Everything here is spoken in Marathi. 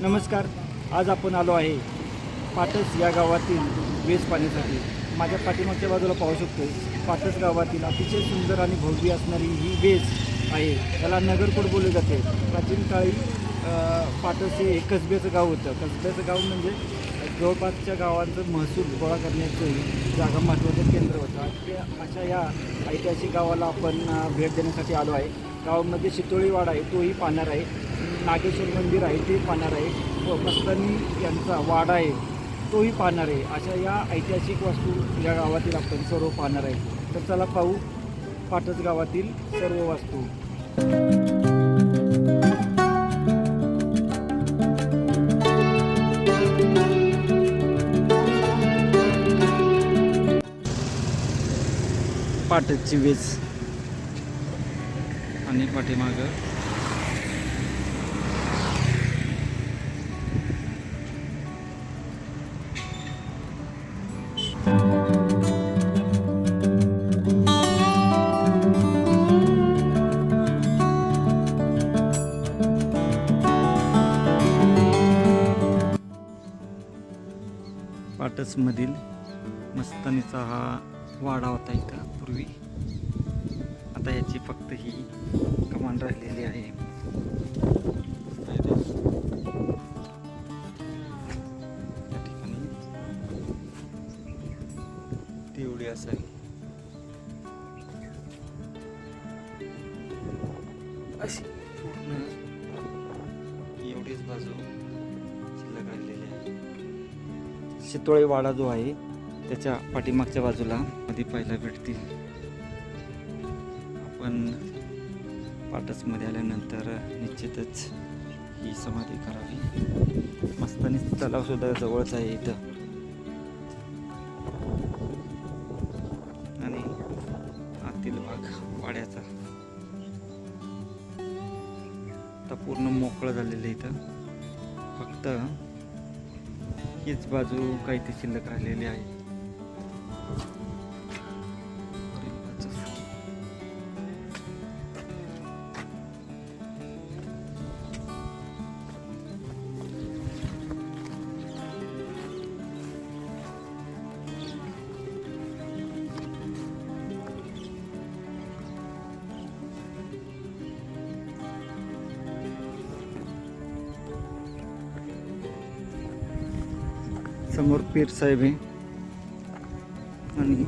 नमस्कार. आज आपण आलो आहे पाटस या गावातील वेस पाहण्यासाठी. माझ्या पाठीमागच्या बाजूला पाहू शकतो पाटस गावातील अतिशय सुंदर आणि भव्य असणारी ही वेस आहे. त्याला नगरकोट बोलले जाते. प्राचीन काळी पाटस हे कसब्याचं गाव होतं. कसब्याचं गाव म्हणजे जवळपासच्या गावांचं महसूल गोळा करण्याचं जागा महत्त्वाचं केंद्र होतं. अशा या ऐतिहासिक गावाला आपण भेट देण्यासाठी आलो आहे. गावामध्ये शितोळीवाडा आहे तोही पाहणार आहे. नागेश्वर मंदिर आहे ते पाहणार आहे व मस्तानी यांचा वाडा आहे तोही पाहणार आहे. अशा या ऐतिहासिक वास्तू या गावातील आपण सर्व पाहणार आहे. तर चला पाहू पाटस गावातील सर्व वास्तू. पाटसची वेस आणि पाठीमागं पाटसमधील मस्तानीचा हा वाडा होता इथं पूर्वी. आता याची फक्त ही कमान राहिलेली आहे. या ठिकाणी तेवढी असावी अशी पूर्ण एवढीच बाजू शिल्लक राहिलेली आहे. शितोळे वाडा जो आहे त्याच्या पाठीमागच्या बाजूला मध्ये पाहायला भेटतील. आपण पाटसमध्ये आल्यानंतर निश्चितच ही समाधी करावी. मस्तानी तलाव सुद्धा जवळच आहे इथं आणि आतील भाग वाड्याचा आता पूर्ण मोकळं झालेलं इथं. फक्त हीच बाजू काही ती शिल्लक राहिलेली आहे. समोर पीर साहेब आहे आणि